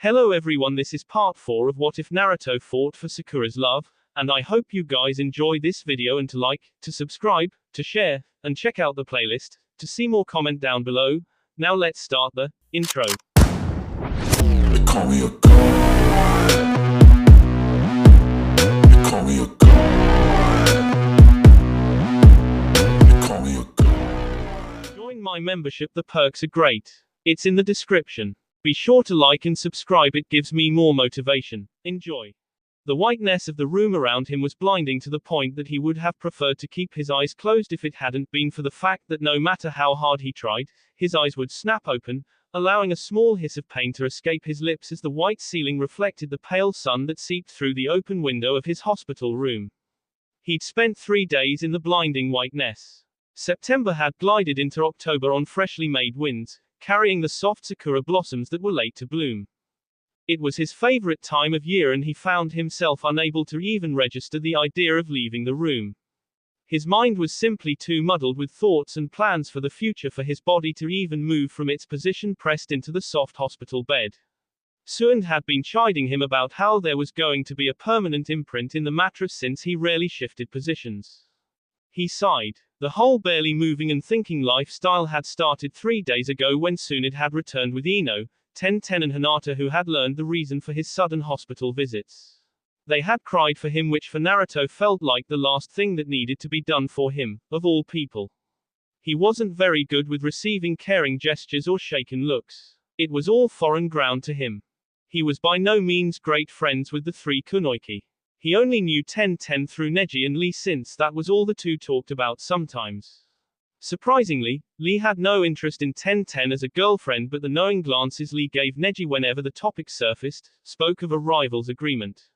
Hello everyone, this is part 4 of What If Naruto Fought for Sakura's Love, and I hope you guys enjoy this video and to like, to subscribe, to share, and check out the playlist, to see more comment down below. Now let's start the intro. They call me a god. They call me a god. They call me a god. Join my membership, the perks are great. It's in the description. Be sure to like and subscribe, it gives me more motivation. Enjoy. The whiteness of the room around him was blinding to the point that he would have preferred to keep his eyes closed if it hadn't been for the fact that no matter how hard he tried, his eyes would snap open, allowing a small hiss of pain to escape his lips as the white ceiling reflected the pale sun that seeped through the open window of his hospital room. He'd spent 3 days in the blinding whiteness. September had glided into October on freshly made winds, carrying the soft sakura blossoms that were late to bloom. It was his favorite time of year and he found himself unable to even register the idea of leaving the room. His mind was simply too muddled with thoughts and plans for the future for his body to even move from its position pressed into the soft hospital bed. Suand had been chiding him about how there was going to be a permanent imprint in the mattress since he rarely shifted positions. He sighed. The whole barely moving and thinking lifestyle had started 3 days ago when Suand had returned with Ino, Tenten and Hinata, who had learned the reason for his sudden hospital visits. They had cried for him, which for Naruto felt like the last thing that needed to be done for him, of all people. He wasn't very good with receiving caring gestures or shaken looks. It was all foreign ground to him. He was by no means great friends with the 3 kunoichi. He only knew Tenten through Neji and Lee, since that was all the two talked about sometimes. Surprisingly, Lee had no interest in Tenten as a girlfriend, but the knowing glances Lee gave Neji whenever the topic surfaced spoke of a rival's agreement.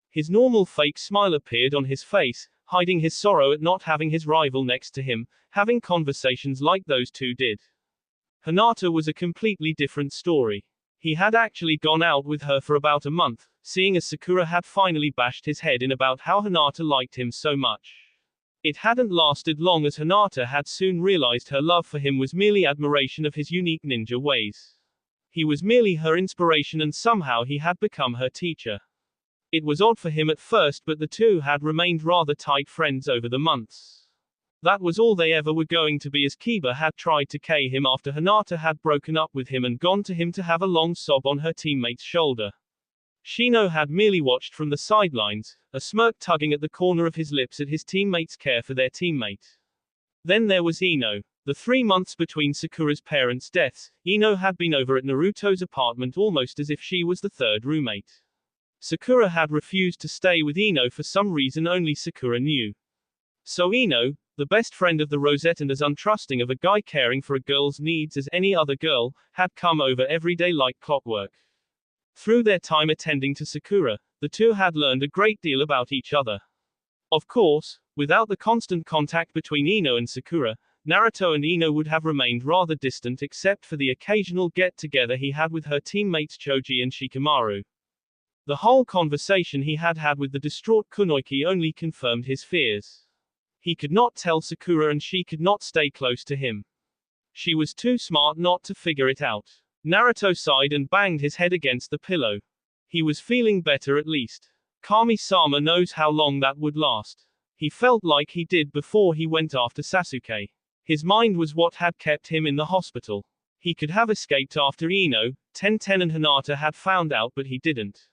His normal fake smile appeared on his face, hiding his sorrow at not having his rival next to him, having conversations like those two did. Hinata was a completely different story. He had actually gone out with her for about a month, seeing as Sakura had finally bashed his head in about how Hinata liked him so much. It hadn't lasted long, as Hinata had soon realized her love for him was merely admiration of his unique ninja ways. He was merely her inspiration and somehow he had become her teacher. It was odd for him at first, but the two had remained rather tight friends over the months. That was all they ever were going to be, as Kiba had tried to K him after Hinata had broken up with him and gone to him to have a long sob on her teammate's shoulder. Shino had merely watched from the sidelines, a smirk tugging at the corner of his lips at his teammates' care for their teammate. Then there was Ino. The 3 months between Sakura's parents' deaths, Ino had been over at Naruto's apartment almost as if she was the third roommate. Sakura had refused to stay with Ino for some reason only Sakura knew. So Ino, the best friend of the Rosette and as untrusting of a guy caring for a girl's needs as any other girl, had come over every day like clockwork. Through their time attending to Sakura, the two had learned a great deal about each other. Of course, without the constant contact between Ino and Sakura, Naruto and Ino would have remained rather distant except for the occasional get-together he had with her teammates Choji and Shikamaru. The whole conversation he had had with the distraught kunoichi only confirmed his fears. He could not tell Sakura and she could not stay close to him. She was too smart not to figure it out. Naruto sighed and banged his head against the pillow. He was feeling better at least. Kami-sama knows how long that would last. He felt like he did before he went after Sasuke. His mind was what had kept him in the hospital. He could have escaped after Ino, Tenten and Hinata had found out, but he didn't.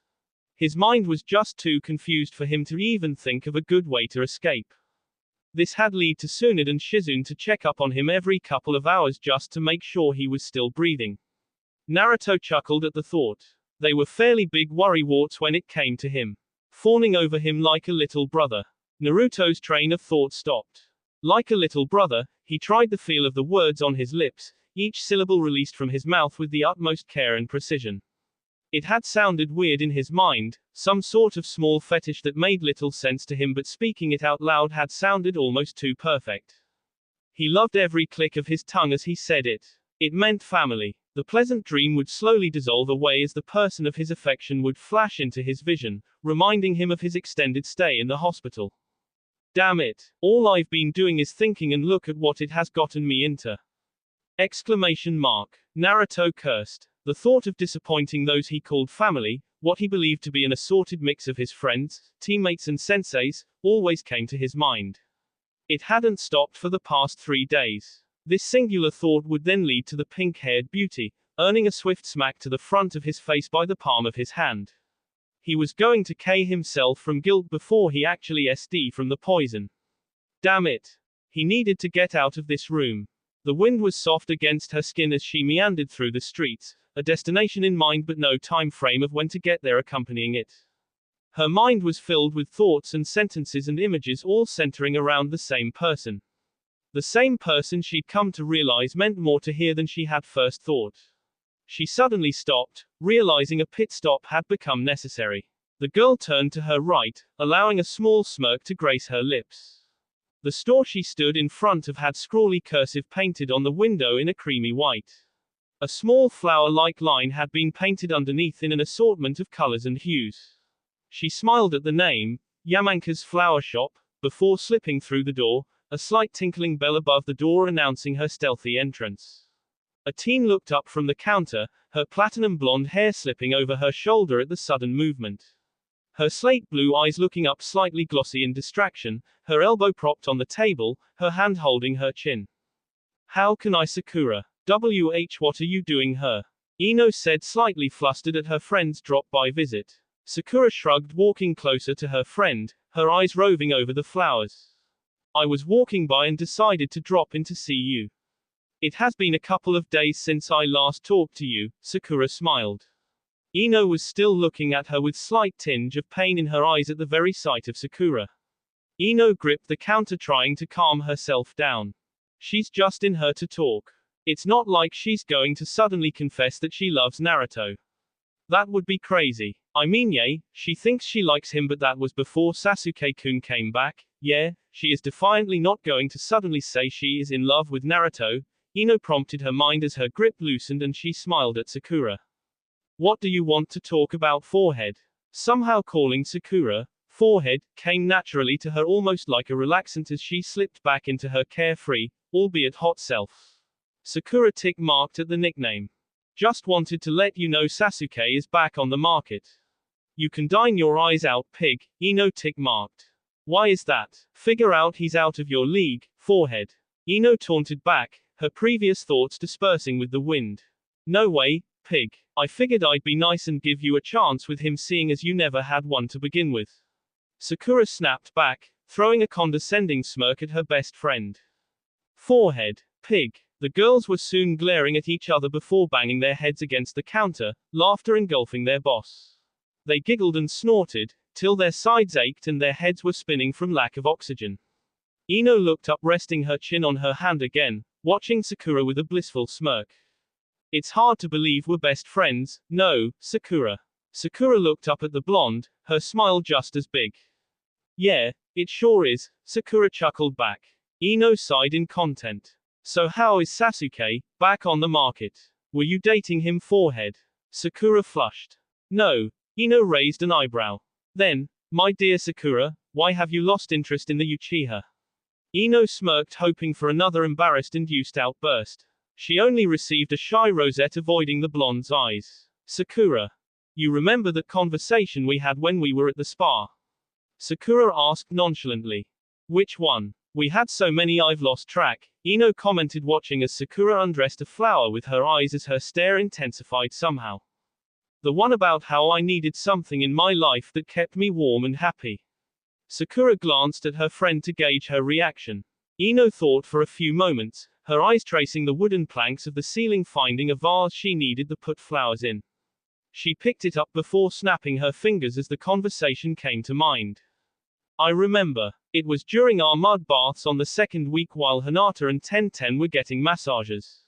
His mind was just too confused for him to even think of a good way to escape. This had led to Tsunade and Shizune to check up on him every couple of hours just to make sure he was still breathing. Naruto chuckled at the thought. They were fairly big worrywarts when it came to him. Fawning over him like a little brother. Naruto's train of thought stopped. Like a little brother, he tried the feel of the words on his lips, each syllable released from his mouth with the utmost care and precision. It had sounded weird in his mind, some sort of small fetish that made little sense to him, but speaking it out loud had sounded almost too perfect. He loved every click of his tongue as he said it. It meant family. The pleasant dream would slowly dissolve away as the person of his affection would flash into his vision, reminding him of his extended stay in the hospital. Damn it. All I've been doing is thinking, and look at what it has gotten me into. Exclamation mark. Naruto cursed. The thought of disappointing those he called family, what he believed to be an assorted mix of his friends, teammates and senseis, always came to his mind. It hadn't stopped for the past 3 days. This singular thought would then lead to the pink-haired beauty, earning a swift smack to the front of his face by the palm of his hand. He was going to K himself from guilt before he actually SD from the poison. Damn it. He needed to get out of this room. The wind was soft against her skin as she meandered through the streets, a destination in mind but no time frame of when to get there accompanying it. Her mind was filled with thoughts and sentences and images all centering around the same person. The same person she'd come to realize meant more to her than she had first thought. She suddenly stopped, realizing a pit stop had become necessary. The girl turned to her right, allowing a small smirk to grace her lips. The store she stood in front of had scrawly cursive painted on the window in a creamy white. A small flower-like line had been painted underneath in an assortment of colors and hues. She smiled at the name, Yamanka's Flower Shop, before slipping through the door, a slight tinkling bell above the door announcing her stealthy entrance. A teen looked up from the counter, her platinum blonde hair slipping over her shoulder at the sudden movement. Her slate blue eyes looking up slightly glossy in distraction, her elbow propped on the table, her hand holding her chin. How can I Sakura? What are you doing here? Ino said slightly flustered at her friend's drop-by visit. Sakura shrugged walking closer to her friend, her eyes roving over the flowers. I was walking by and decided to drop in to see you. It has been a couple of days since I last talked to you, Sakura smiled. Ino was still looking at her with slight tinge of pain in her eyes at the very sight of Sakura. Ino gripped the counter trying to calm herself down. She's just in here to talk. It's not like she's going to suddenly confess that she loves Naruto. That would be crazy. I mean, yeah, she thinks she likes him, but that was before Sasuke-kun came back. Yeah, she is defiantly not going to suddenly say she is in love with Naruto. Ino prompted her mind as her grip loosened and she smiled at Sakura. What do you want to talk about, forehead? Somehow calling Sakura forehead came naturally to her, almost like a relaxant as she slipped back into her carefree, albeit hot self. Sakura tick marked at the nickname. Just wanted to let you know Sasuke is back on the market. You can dine your eyes out, pig, Ino tick marked. Why is that? Figure out he's out of your league, forehead. Ino taunted back, her previous thoughts dispersing with the wind. No way, pig. I figured I'd be nice and give you a chance with him, seeing as you never had one to begin with. Sakura snapped back, throwing a condescending smirk at her best friend. Forehead, pig. The girls were soon glaring at each other before banging their heads against the counter, laughter engulfing their boss. They giggled and snorted, till their sides ached and their heads were spinning from lack of oxygen. Ino looked up, resting her chin on her hand again, watching Sakura with a blissful smirk. It's hard to believe we're best friends, no, Sakura. Sakura looked up at the blonde, her smile just as big. Yeah, it sure is, Sakura chuckled back. Ino sighed in content. So how is Sasuke, back on the market? Were you dating him, forehead? Sakura flushed. No. Ino raised an eyebrow. Then, my dear Sakura, why have you lost interest in the Uchiha? Ino smirked, hoping for another embarrassed-induced outburst. She only received a shy rosette, avoiding the blonde's eyes. Sakura. You remember that conversation we had when we were at the spa? Sakura asked nonchalantly. Which one? We had so many I've lost track, Ino commented, watching as Sakura undressed a flower with her eyes as her stare intensified somehow. The one about how I needed something in my life that kept me warm and happy. Sakura glanced at her friend to gauge her reaction. Ino thought for a few moments, her eyes tracing the wooden planks of the ceiling, finding a vase she needed to put flowers in. She picked it up before snapping her fingers as the conversation came to mind. I remember. It was during our mud baths on the second week while Hinata and Tenten were getting massages.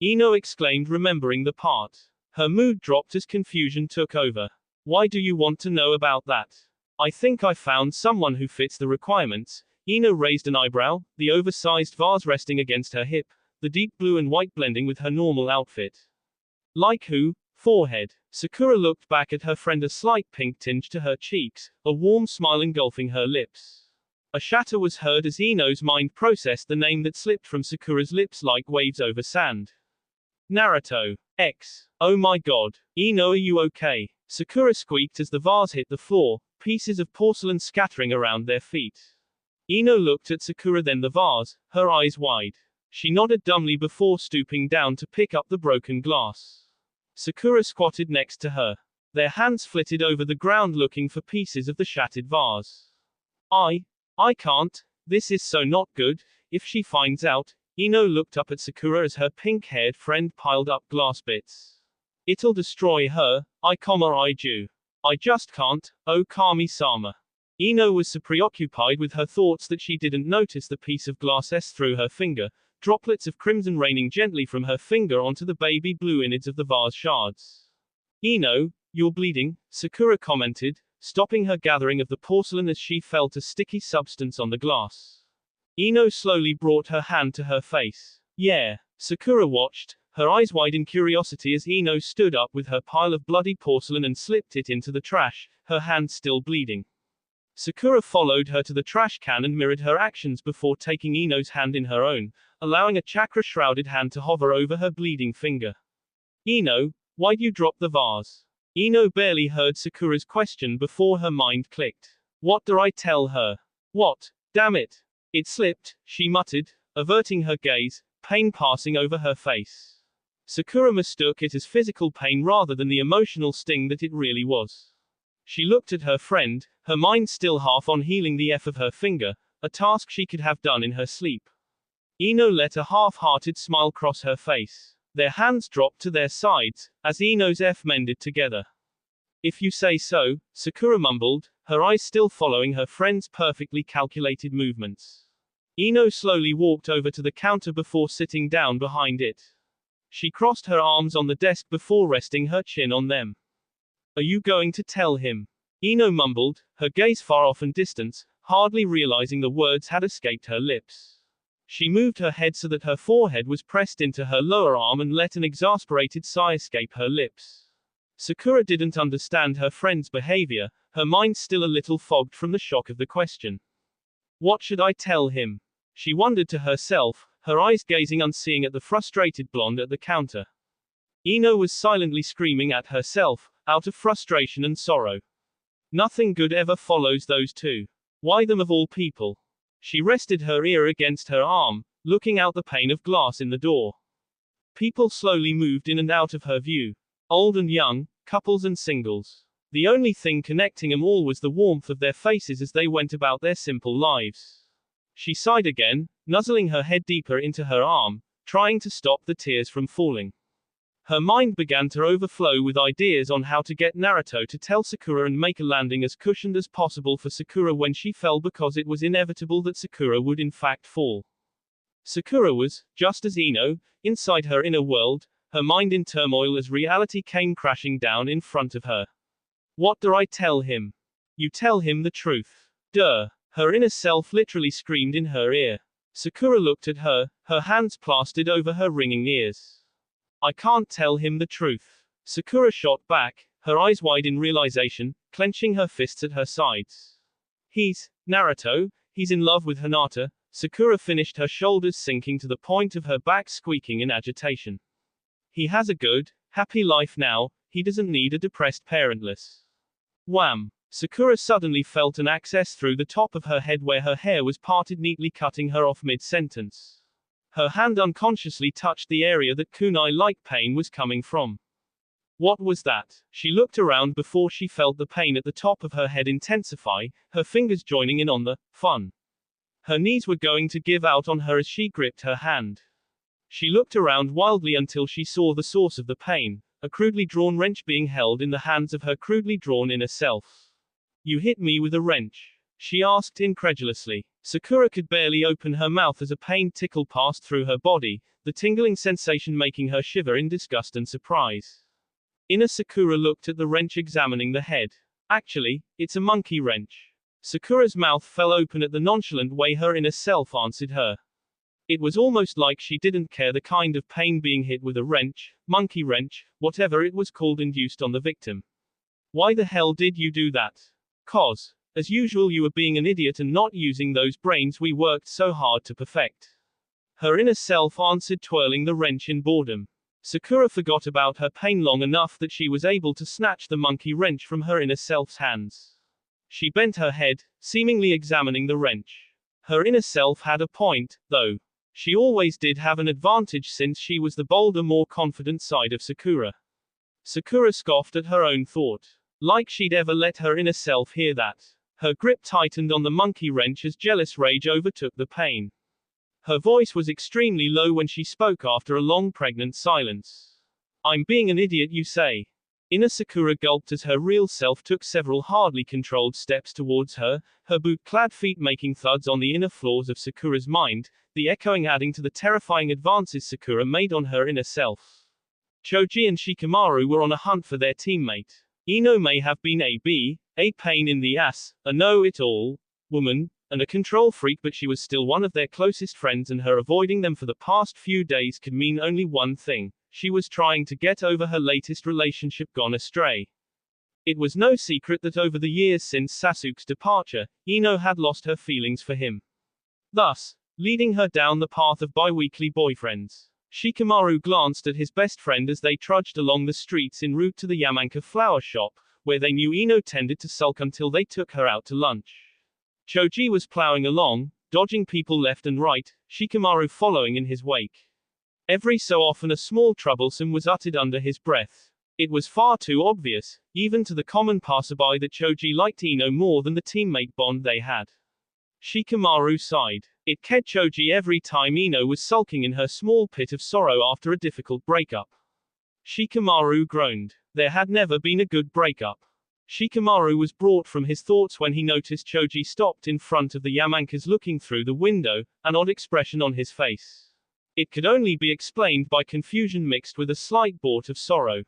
Ino exclaimed, remembering the part. Her mood dropped as confusion took over. Why do you want to know about that? I think I found someone who fits the requirements. Ino raised an eyebrow, the oversized vase resting against her hip, the deep blue and white blending with her normal outfit. Like who? Forehead. Sakura looked back at her friend, a slight pink tinge to her cheeks, a warm smile engulfing her lips. A shatter was heard as Ino's mind processed the name that slipped from Sakura's lips like waves over sand. Naruto. Oh my god. Ino, are you okay? Sakura squeaked as the vase hit the floor, pieces of porcelain scattering around their feet. Ino looked at Sakura then the vase, her eyes wide. She nodded dumbly before stooping down to pick up the broken glass. Sakura squatted next to her. Their hands flitted over the ground looking for pieces of the shattered vase. I can't. This is so not good. If she finds out. Ino looked up at Sakura as her pink-haired friend piled up glass bits. It'll destroy her. I do. I just can't. Oh Kami-sama. Ino was so preoccupied with her thoughts that she didn't notice the piece of glass through her finger, droplets of crimson raining gently from her finger onto the baby blue innards of the vase shards. Ino, you're bleeding, Sakura commented, stopping her gathering of the porcelain as she felt a sticky substance on the glass. Ino slowly brought her hand to her face. Yeah. Sakura watched, her eyes wide in curiosity as Ino stood up with her pile of bloody porcelain and slipped it into the trash, her hand still bleeding. Sakura followed her to the trash can and mirrored her actions before taking Ino's hand in her own, allowing a chakra-shrouded hand to hover over her bleeding finger. Ino, why'd you drop the vase? Ino barely heard Sakura's question before her mind clicked. What do I tell her? What? Damn it. It slipped, she muttered, averting her gaze, pain passing over her face. Sakura mistook it as physical pain rather than the emotional sting that it really was. She looked at her friend, her mind still half on healing the of her finger, a task she could have done in her sleep. Ino let a half-hearted smile cross her face. Their hands dropped to their sides, as Ino's mended together. If you say so, Sakura mumbled, her eyes still following her friend's perfectly calculated movements. Ino slowly walked over to the counter before sitting down behind it. She crossed her arms on the desk before resting her chin on them. Are you going to tell him? Ino mumbled, her gaze far off and distant, hardly realizing the words had escaped her lips. She moved her head so that her forehead was pressed into her lower arm and let an exasperated sigh escape her lips. Sakura didn't understand her friend's behavior, her mind still a little fogged from the shock of the question. What should I tell him? She wondered to herself, her eyes gazing unseeing at the frustrated blonde at the counter. Ino was silently screaming at herself, out of frustration and sorrow. Nothing good ever follows those two. Why them of all people? She rested her ear against her arm, looking out the pane of glass in the door. People slowly moved in and out of her view. Old and young, couples and singles. The only thing connecting them all was the warmth of their faces as they went about their simple lives. She sighed again, nuzzling her head deeper into her arm, trying to stop the tears from falling. Her mind began to overflow with ideas on how to get Naruto to tell Sakura and make a landing as cushioned as possible for Sakura when she fell because it was inevitable that Sakura would in fact fall. Sakura was, just as Ino, inside her inner world, her mind in turmoil as reality came crashing down in front of her. What do I tell him? You tell him the truth. Duh. Her inner self literally screamed in her ear. Sakura looked at her, her hands plastered over her ringing ears. I can't tell him the truth. Sakura shot back, her eyes wide in realization, clenching her fists at her sides. Naruto, he's in love with Hinata. Sakura finished, her shoulders sinking to the point of her back squeaking in agitation. He has a good, happy life now, he doesn't need a depressed parentless. Wham! Sakura suddenly felt an access through the top of her head where her hair was parted neatly cutting her off mid-sentence. Her hand unconsciously touched the area that kunai-like pain was coming from. What was that? She looked around before she felt the pain at the top of her head intensify, her fingers joining in on the fun. Her knees were going to give out on her as she gripped her hand. She looked around wildly until she saw the source of the pain, a crudely drawn wrench being held in the hands of her crudely drawn inner self. You hit me with a wrench? She asked incredulously. Sakura could barely open her mouth as a pain tickle passed through her body, the tingling sensation making her shiver in disgust and surprise. Inner Sakura looked at the wrench examining the head. Actually, it's a monkey wrench. Sakura's mouth fell open at the nonchalant way her inner self answered her. It was almost like she didn't care the kind of pain being hit with a wrench, monkey wrench, whatever it was called induced on the victim. Why the hell did you do that? 'Cause, as usual you were being an idiot and not using those brains we worked so hard to perfect. Her inner self answered twirling the wrench in boredom. Sakura forgot about her pain long enough that she was able to snatch the monkey wrench from her inner self's hands. She bent her head, seemingly examining the wrench. Her inner self had a point, though. She always did have an advantage since she was the bolder, more confident side of Sakura. Sakura scoffed at her own thought. Like she'd ever let her inner self hear that. Her grip tightened on the monkey wrench as jealous rage overtook the pain. Her voice was extremely low when she spoke after a long pregnant silence. I'm being an idiot, you say? Inner Sakura gulped as her real self took several hardly controlled steps towards her, her boot-clad feet making thuds on the inner floors of Sakura's mind, the echoing adding to the terrifying advances Sakura made on her inner self. Choji and Shikamaru were on a hunt for their teammate. Ino may have been a pain in the ass, a know-it-all woman, and a control freak, but she was still one of their closest friends, and her avoiding them for the past few days could mean only one thing. She was trying to get over her latest relationship gone astray. It was no secret that over the years since Sasuke's departure, Ino had lost her feelings for him, thus leading her down the path of bi-weekly boyfriends. Shikamaru glanced at his best friend as they trudged along the streets en route to the Yamanka flower shop, where they knew Ino tended to sulk until they took her out to lunch. Choji was plowing along, dodging people left and right, Shikamaru following in his wake. Every so often a small troublesome was uttered under his breath. It was far too obvious, even to the common passerby, that Choji liked Ino more than the teammate bond they had. Shikamaru sighed. It kept Choji every time Ino was sulking in her small pit of sorrow after a difficult breakup. Shikamaru groaned. There had never been a good breakup. Shikamaru was brought from his thoughts when he noticed Choji stopped in front of the Yamankas looking through the window, an odd expression on his face. It could only be explained by confusion mixed with a slight bort of sorrow.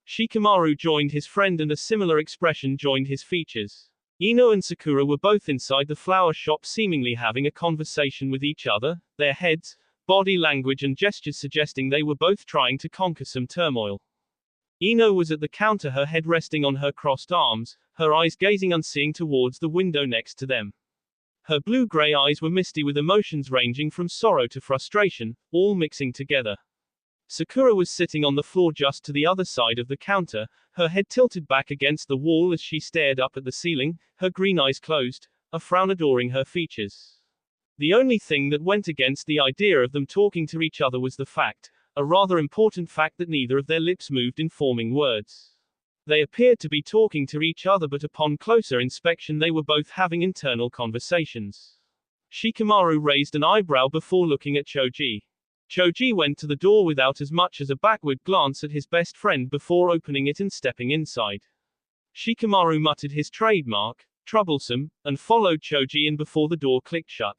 Shikamaru joined his friend and a similar expression joined his features. Ino and Sakura were both inside the flower shop, seemingly having a conversation with each other, their heads, body language and gestures suggesting they were both trying to conquer some turmoil. Ino was at the counter, her head resting on her crossed arms, her eyes gazing unseeing towards the window next to them. Her blue-gray eyes were misty with emotions ranging from sorrow to frustration, all mixing together. Sakura was sitting on the floor just to the other side of the counter, her head tilted back against the wall as she stared up at the ceiling, her green eyes closed, a frown adoring her features. The only thing that went against the idea of them talking to each other was the fact, a rather important fact, that neither of their lips moved in forming words. They appeared to be talking to each other, but upon closer inspection they were both having internal conversations. Shikamaru raised an eyebrow before looking at Choji. Choji went to the door without as much as a backward glance at his best friend before opening it and stepping inside. Shikamaru muttered his trademark, troublesome, and followed Choji in before the door clicked shut.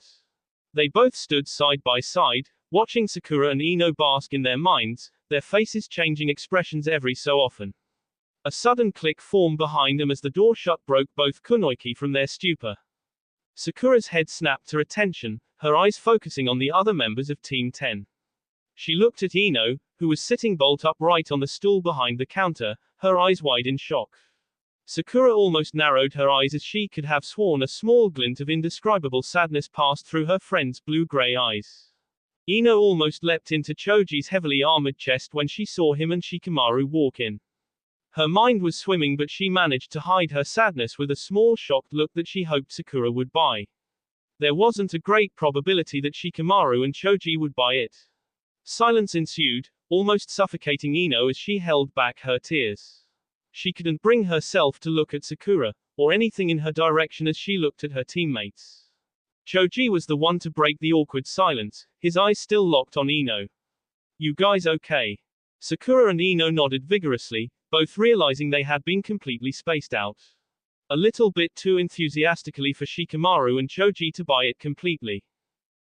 They both stood side by side, watching Sakura and Ino bask in their minds, their faces changing expressions every so often. A sudden click formed behind them as the door shut, broke both kunoiki from their stupor. Sakura's head snapped to attention, her eyes focusing on the other members of Team 10. She looked at Ino, who was sitting bolt upright on the stool behind the counter, her eyes wide in shock. Sakura almost narrowed her eyes as she could have sworn a small glint of indescribable sadness passed through her friend's blue-gray eyes. Ino almost leapt into Choji's heavily armored chest when she saw him and Shikamaru walk in. Her mind was swimming, but she managed to hide her sadness with a small shocked look that she hoped Sakura would buy. There wasn't a great probability that Shikamaru and Choji would buy it. Silence ensued, almost suffocating Ino as she held back her tears. She couldn't bring herself to look at Sakura, or anything in her direction as she looked at her teammates. Choji was the one to break the awkward silence, his eyes still locked on Ino. You guys okay? Sakura and Ino nodded vigorously, both realizing they had been completely spaced out. A little bit too enthusiastically for Shikamaru and Choji to buy it completely.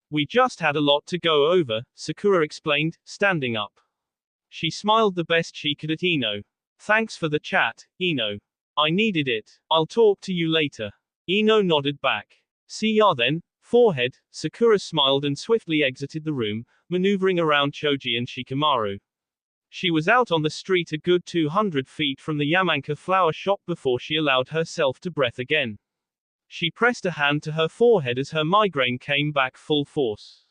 We just had a lot to go over, Sakura explained, standing up. She smiled the best she could at Ino. Thanks for the chat, Ino. I needed it. I'll talk to you later. Ino nodded back. See ya then, forehead. Sakura smiled and swiftly exited the room, maneuvering around Choji and Shikamaru. She was out on the street a good 200 feet from the Yamanka flower shop before she allowed herself to breath again. She pressed a hand to her forehead as her migraine came back full force.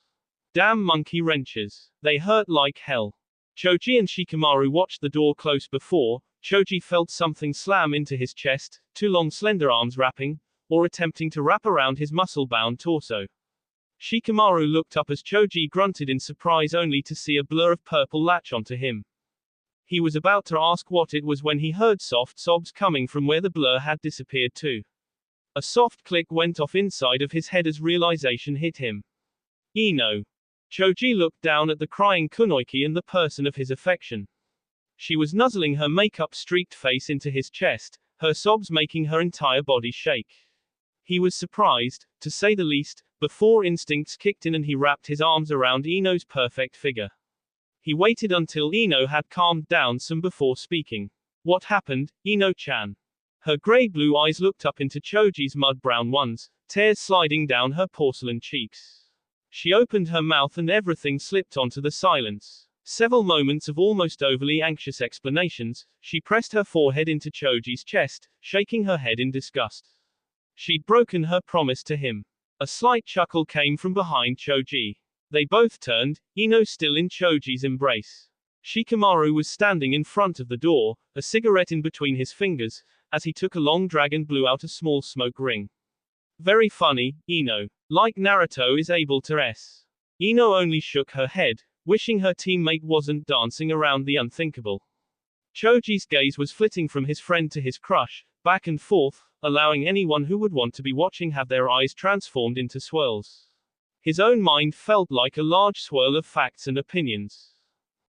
Damn monkey wrenches. They hurt like hell. Choji and Shikamaru watched the door close before. Choji felt something slam into his chest, two long slender arms wrapping, or attempting to wrap around his muscle-bound torso. Shikamaru looked up as Choji grunted in surprise only to see a blur of purple latch onto him. He was about to ask what it was when he heard soft sobs coming from where the blur had disappeared to. A soft click went off inside of his head as realization hit him. Ino. Choji looked down at the crying Kunoiki and the person of his affection. She was nuzzling her makeup-streaked face into his chest, her sobs making her entire body shake. He was surprised, to say the least, before instincts kicked in and he wrapped his arms around Ino's perfect figure. He waited until Ino had calmed down some before speaking. What happened, Ino-chan? Her gray-blue eyes looked up into Choji's mud-brown ones, tears sliding down her porcelain cheeks. She opened her mouth and everything slipped onto the silence. Several moments of almost overly anxious explanations, she pressed her forehead into Choji's chest, shaking her head in disgust. She'd broken her promise to him. A slight chuckle came from behind Choji. They both turned, Ino still in Choji's embrace. Shikamaru was standing in front of the door, a cigarette in between his fingers, as he took a long drag and blew out a small smoke ring. Very funny, Ino. Like Naruto is able to s. Ino only shook her head, wishing her teammate wasn't dancing around the unthinkable. Choji's gaze was flitting from his friend to his crush, back and forth, allowing anyone who would want to be watching have their eyes transformed into swirls. His own mind felt like a large swirl of facts and opinions.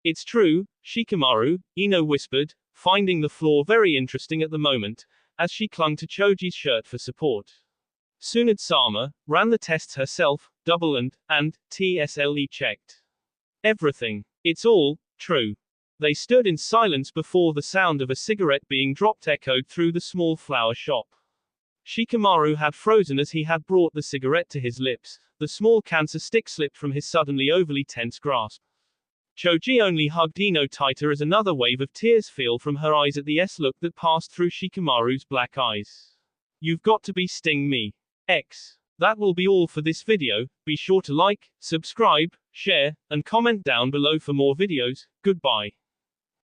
It's true, Shikamaru, Ino whispered, finding the floor very interesting at the moment, as she clung to Choji's shirt for support. Tsunade-sama ran the tests herself, double and TSLE checked. Everything. It's all true. They stood in silence before the sound of a cigarette being dropped echoed through the small flower shop. Shikamaru had frozen as he had brought the cigarette to his lips. The small cancer stick slipped from his suddenly overly tense grasp. Choji only hugged Ino tighter as another wave of tears fell from her eyes at the look that passed through Shikamaru's black eyes. You've got to be sting me. X. That will be all for this video. Be sure to like, subscribe, share, and comment down below for more videos. Goodbye.